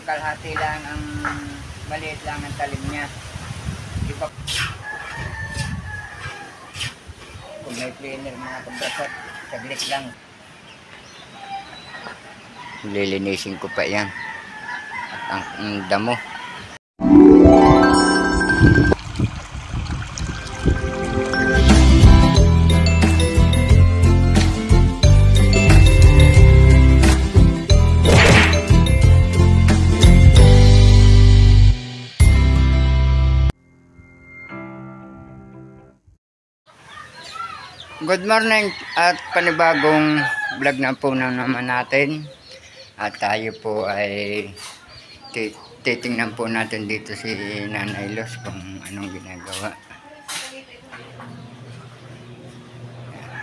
kalahati lang ang maliit lang ang talim niya. Di ba? Kung may cleaner mga kabrasat, saglit lang. Lilinisin ko pa yan. At ang damo. Good morning at panibagong vlog na po naman natin. At tayo po ay titingnan po natin dito si Nanay Los kung anong ginagawa.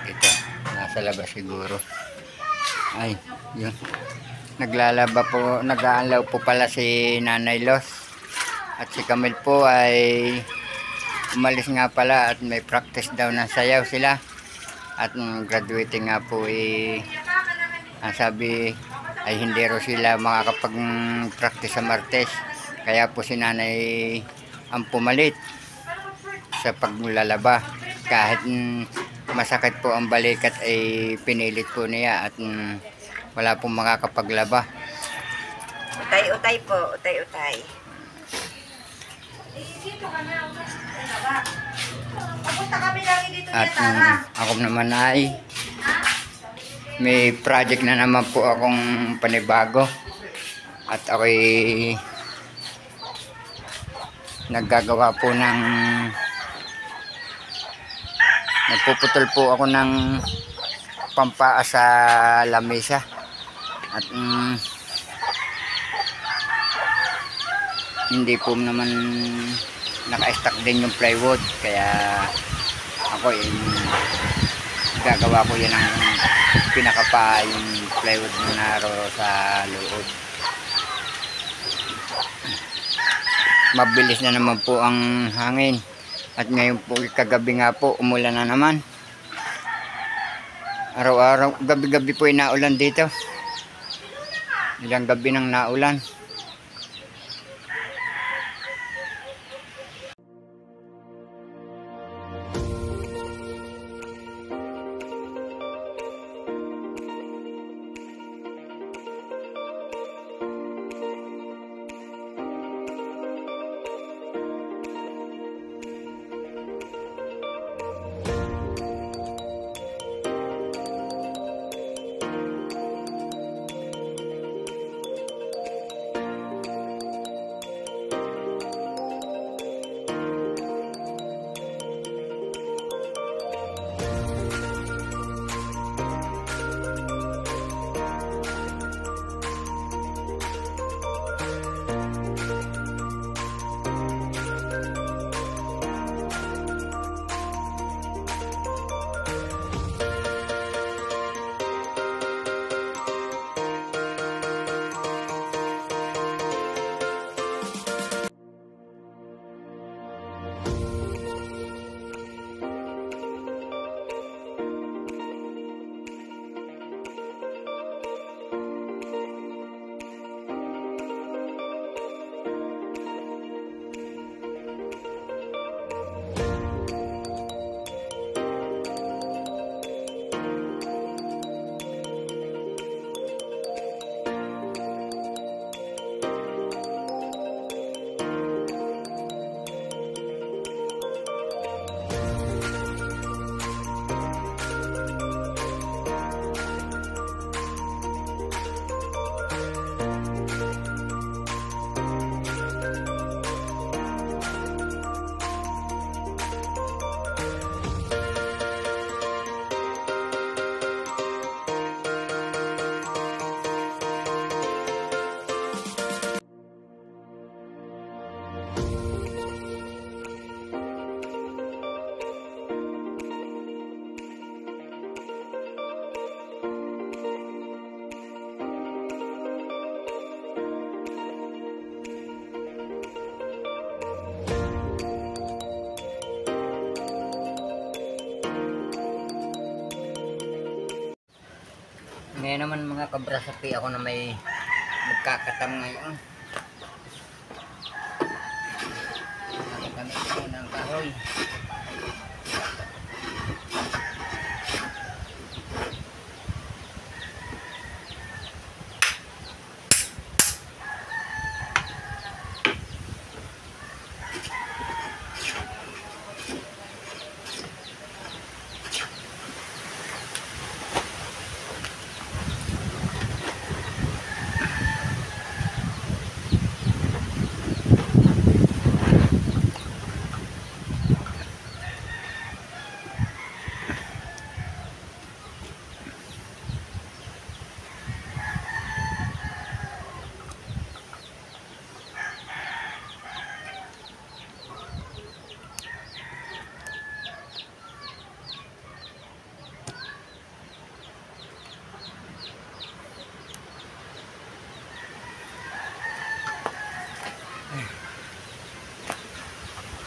Ito, nasa labas siguro. Ay, yun. Naglalaba po, nag-aalaw po pala si Nanay Los. At si Camille po ay umalis nga pala at may practice daw ng sayaw sila. At graduating nga po ang sabi ay hindi ro sila makakapag-practice sa Martes. Kaya po si Nanay ang pumalit sa paglalaba. Kahit masakit po ang balikat ay pinilit po niya at wala pong makakapaglaba. Utay-utay po, utay-utay. At ako naman ay may project na naman po akong panibago. At ako'y naggagawa po ng nagpuputol po ako ng pampaa sa lamesa. At hindi po naman naka-stack din yung plywood, kaya ako gagawa ko yan ng pinakapa yung plywood na naro sa loob. Mabilis na naman po ang hangin at ngayon po kagabi nga po umulan na naman. Araw-araw, gabi-gabi po inaulan dito. Ilang gabi nang naulan. Ngayon naman mga kabrasapi, ako na may nagkakatam ngayon. kahoy.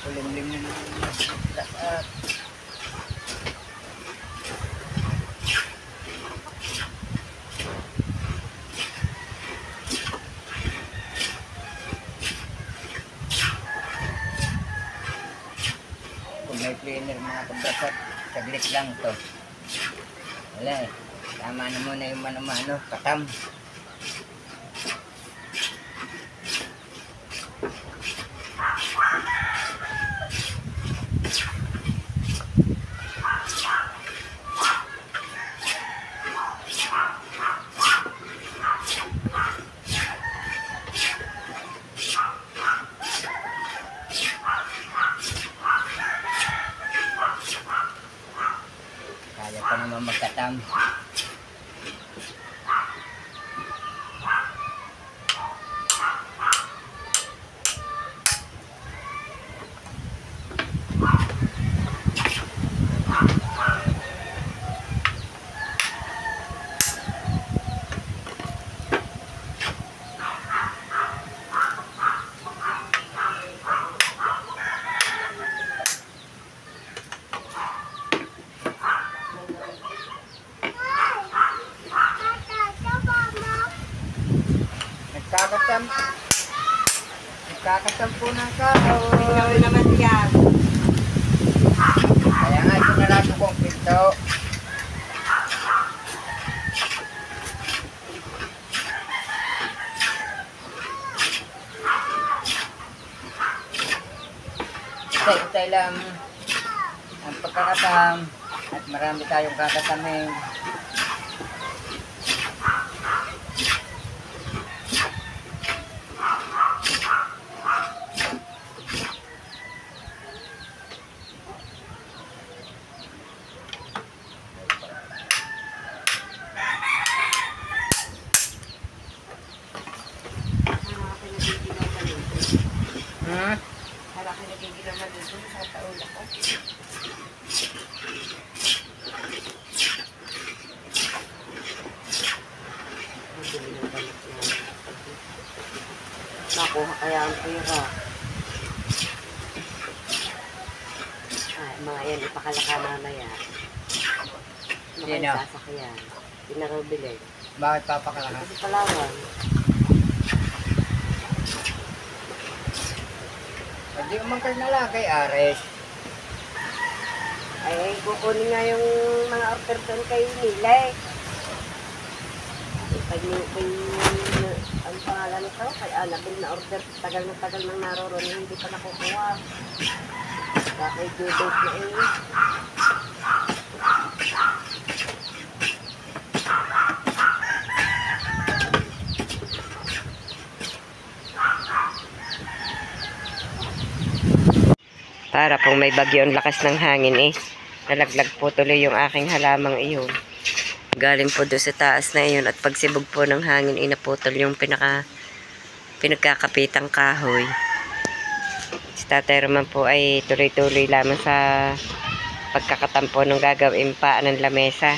Kulimlim na lahat. Kung may cleaner mga kabrasat, saglit lang to. Wala eh. Tama na muna yung mano-mano, katam. Kaya pa naman magkatam. Nagkakatam po ng kahoy. Ikaw naman yan. Kaya nga, sinarado ko ang pinto. Itay-itay lang ang pagkakatam at marami tayong kakatamin. Para ka nagigilaw na dito sa taula ko. Nakuha kaya ang pera. Mga yan, ipakalaka mamaya. Yan o. Sasakyan. Pinarobili. Bakit papakalaka? Kasi Palawan. Hindi umangkal na lang kay Ares. Ay, kukunin nga yung mga order doon kay Nila eh. Pag ang pangalan nito, kay Annabelle na order, tagal nang naroon, hindi pa nakukuha. Kaya due date na eh. Para pong may bagyo ang lakas ng hangin eh. Nalaglag po tuloy yung aking halamang iyon. Galing po doon sa taas na iyon at pagsibog po ng hangin inaputol yung pinagkakapitang kahoy. Si Tatay Roman po ay tuloy-tuloy lamang sa pagkakatampo ng gagawin pa ng lamesa.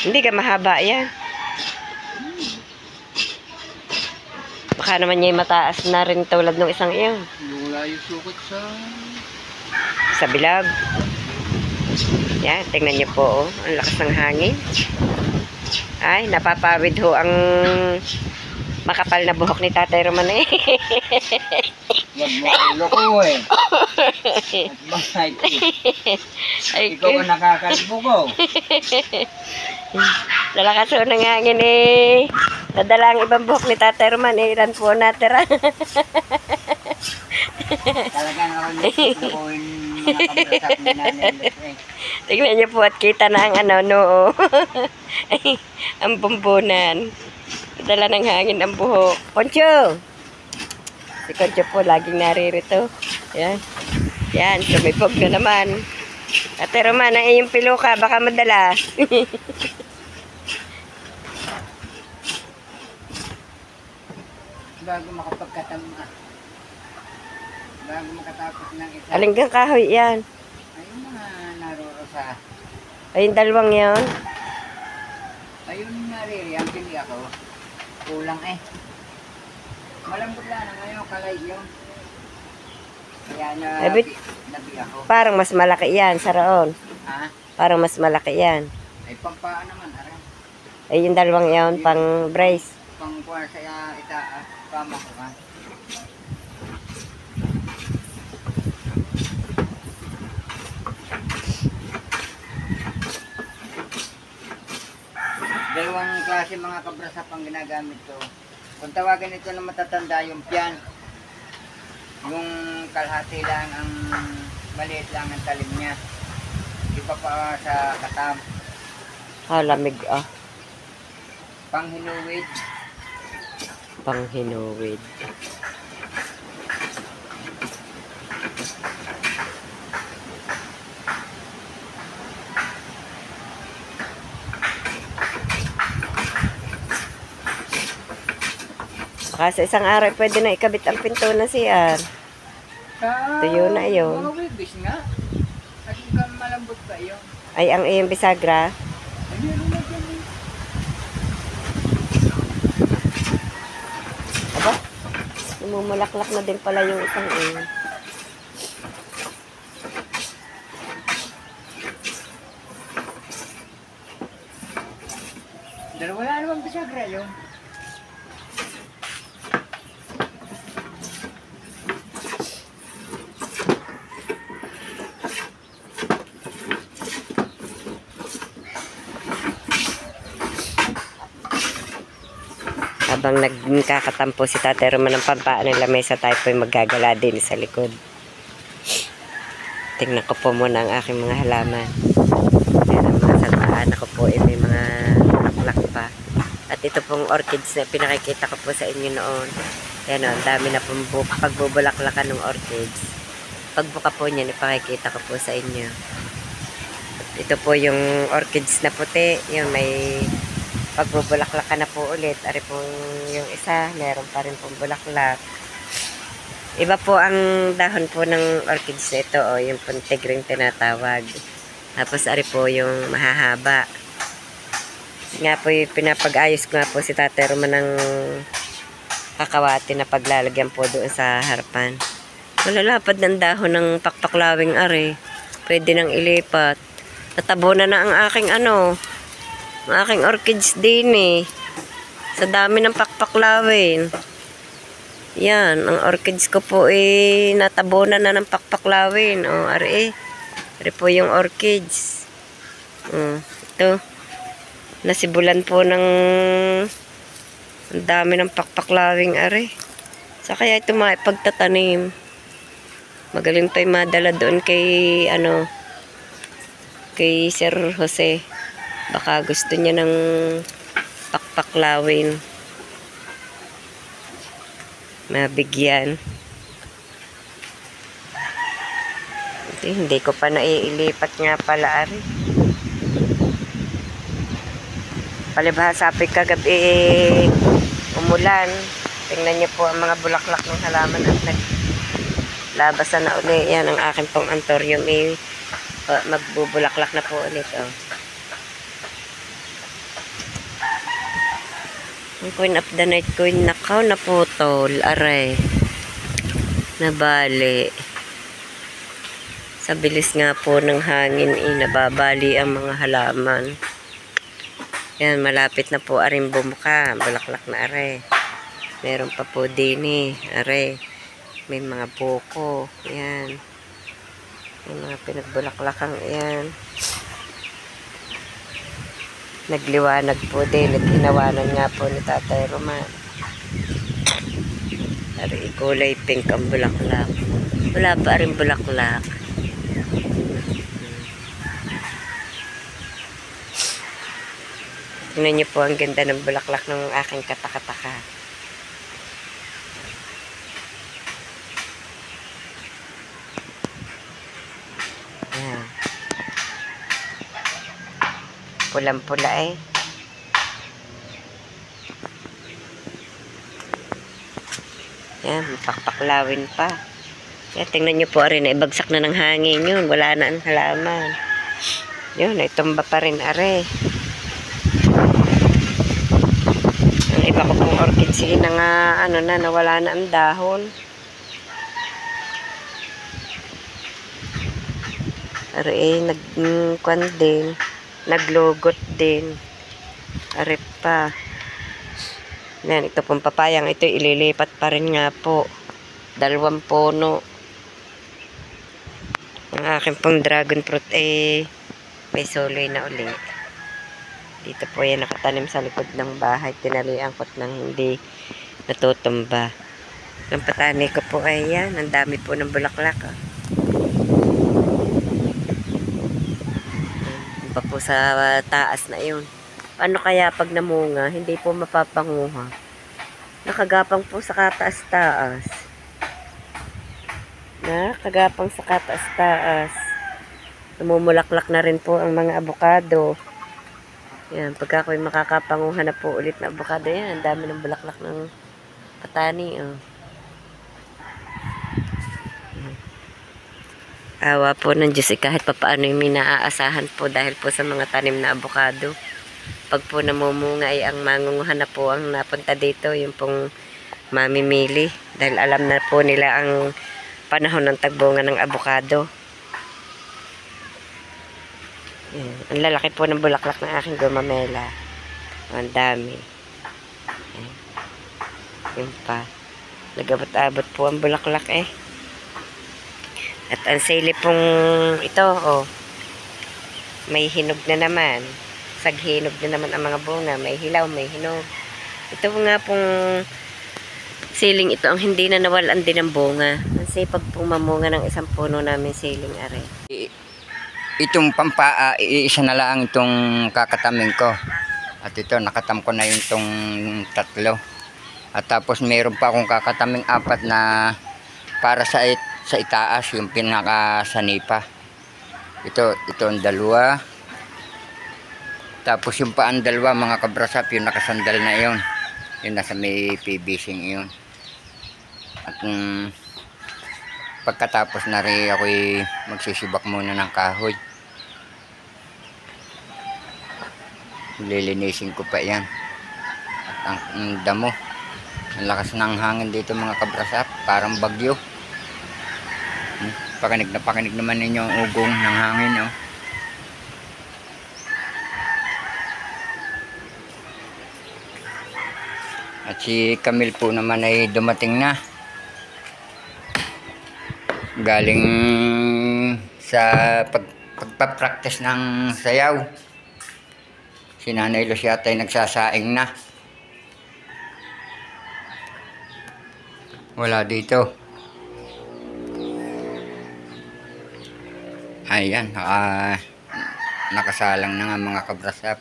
Hindi ka mahaba yan. Baka naman niya mataas na rin tulad ng isang iyon. Wala yung sukot Sa bilog. Yan, tingnan niyo po, oh, ang lakas ng hangin. Ay, napapawid ho ang Makapal na buhok ni Tatay Roman eh. Wag mo ang loko eh. At bakit Ay, ikaw ang nakakalbo ko. lalakas ho ng hangin eh. Nadala ang ibang buhok ni Tatay Roman eh. Ilan po natira. Talagang ako lukuhin mga kabrasap ni Nanay Luz eh. Tignan niyo po at kita na ang ano, noo. Ang bumbunan. Dala ng hangin ang buhok. Concho! Si Concho po laging naririto. Yan. Yan, sumipog na naman. Ate Roman, ang iyong piluka, baka madala. Bago makapagkatama. Bago makatapos ng isa. Alinggang kahoy yan. Ayun mga naruro sa... Ayun, dalawang yan. Ayun nariri, ang pili ako. Kulang eh. Malambot lang na ngayon, kalay yun. Kaya nabi ako. Parang mas malaki yan sa roon. Ha? Parang mas malaki yan. Ay pampaan naman, aray. Ay, yung dalawang yan, pang brace. Pangkuha sa itaas, kama ko ha. Dalawang klase mga kabrasap ang ginagamit ko. Kung tawagin ito na matatanda, yung piyan. Yung kalahati lang ang maliit lang ang talim niya. Iba pa sa katam. Lamig ah. Panghinuwid. Panghinuwid. Baka sa isang araw pwede na ikabit ang pinto na siya. Tuyo na yun. Mga wibis nga. At kung malambot pa yun. Ay, ang iyong bisagra. Ay, meron na dyan eh. Aba, namumulaklak na din pala yung isang iyon. Wala naman bisagra yun. Habang nagkakatampo si Tatay Roman ng pampaan ng lamesa, tayo po'y maggagala din sa likod. Tingnan ko po muna ang aking mga halaman. Yan ang mga salmaan. Ako po ay may mga bulaklak pa. At ito pong orchids na pinakikita ko po sa inyo noon. Yan o, ang dami na pong pagbubulaklakan ng orchids. Pagbuka po niyan, ipakikita ko po sa inyo. At ito po yung orchids na puti. Yung may pagbubulaklakan na po ulit. Ari po yung isa, meron pa rin pong bulaklak. Iba po ang dahon po ng orchids na ito, o yung puntig ring tinatawag. Tapos ari po yung mahahaba. Nga po yung pinapag-ayos ko nga po si Tatay Roman ng kakawati na paglalagyan po doon sa harapan. Malalapad ng dahon ng pakpaklawing ari. Pwede nang ilipat. Tatabunan na ang aking ang aking orchids din eh. Sa dami ng pakpaklawin. Yan, ang orchids ko po eh natabunan na ng pakpaklawin. O, ari po yung orchids. Ito. Nasibulan po ng ang dami ng pakpaklawing ari. Sa kaya ito pagtatanim. Magaling pa yung madala doon kay kay Sir Jose. Baka gusto niya ng pakpaklawin. Mabigyan. Hindi ko pa naiilipat nga pala ari. Palibhasa apoy kagabi umulan. Tingnan niyo po ang mga bulaklak ng halaman at naglabasan na ulit. Yan ang aking pong anthurium magbubulaklak na po ulit. Oh. Ang queen of the night queen, nakaw na putol, aray. Nabali. Sa bilis nga po ng hangin, nababali ang mga halaman. Yan, malapit na po aring bumuka. Bulaklak na aray. Meron pa po din eh. Are, may mga buko. Yan. May mga pinagbulaklakang yan. Nagliwanag po din at hinawanan nga po ni Tatay Roman. Are, kulay pink ang bulaklak. Wala pa rin bulaklak. Tingnan niyo po ang ganda ng bulaklak ng aking katakataka. Ayan. Pulang-pula eh. Ayan, pakpaklawin pa. Ayan, tingnan niyo po rin, ibagsak na ng hangin yun. Wala na ang halaman. Yun, itumba pa rin are. Ang iba ko pong orchid sige na nga, nawala na ang dahon. Are, nagkwan din. Naglugot din. Are pa. Yan, ito pong papayang ito ililipat pa rin nga po. 2 puno. Ang aking pong dragon fruit may soloy na uli. Dito po yan nakatanim sa likod ng bahay. Tinalian ko't nang hindi natutumba. Ang patani ko po ay yan. Ang dami po ng bulaklak. Pa po sa taas na yun. Paano kaya pag namunga, hindi po mapapanguha? Nakagapang po sa kataas-taas. Nakagapang sa kataas-taas. Namumulaklak na rin po ang mga abukado. Yan, pagka ako'y makakapanguha na po ulit na abukado, yan, ang dami ng bulaklak ng patani. Oh. Awa po ng Diyos, kahit pa paano yung minaaasahan po dahil po sa mga tanim na abukado. Pag po namumunga ay ang mangunguhan na po ang napunta dito, yung pong mamimili. Dahil alam na po nila ang panahon ng tagbunga ng abukado. Yan. Ang lalaki po ng bulaklak ng aking gumamela. Ang dami. Yan. Yun pa. Nagabot-abot po ang bulaklak eh. At ang sili pong ito, oh, may hinog na naman. Saghinog na naman ang mga bunga. May hilaw, may hinog. Ito nga pong siling ito, ang hindi na nawalan din ng bunga. Ang sipag pong mamunga ng isang puno namin siling are. Itong pampaa, isa na lang itong kakatamin ko. At ito, nakatam ko na yung itong 3. At tapos mayroon pa akong kakataming 4 na para sa itaas, yung pinakasanipa. Ito ang 2. Tapos yung pa ang 2, mga kabrasap, yung nakasandal na yun. Yung nasa may PVC yun. At pagkatapos na rin ako'y magsisibak muna ng kahoy. Lilinisin ko pa yan. At ang damo. Ang lakas ng hangin dito mga kabrasap. Parang bagyo. Pakinig naman ninyo ang ugong ng hangin. Oh. At si Camille po naman ay dumating na. Galing sa pagpapractice ng sayaw. Si Nanay Luz yata ay nagsasaing na. Wala dito. Ayan, nakasalang na nga mga kabrasap.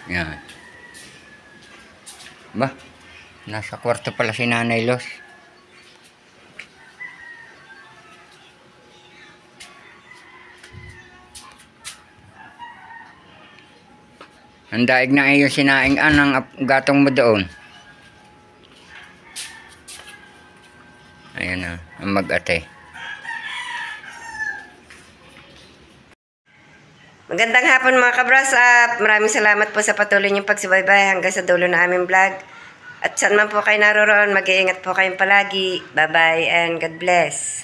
Yan. Ba, nasa kwarto pala si Nanay Luz. Ang daig na iyo sinaing ang gatong mo doon. Ayan na, ang mag-ate. Magandang hapon mga kabrasap. Maraming salamat po sa patuloy niyong pagsubaybay hanggang sa dulo na aming vlog. At At saan man po kayo naroon, mag-iingat po kayong palagi. Bye-bye and God bless.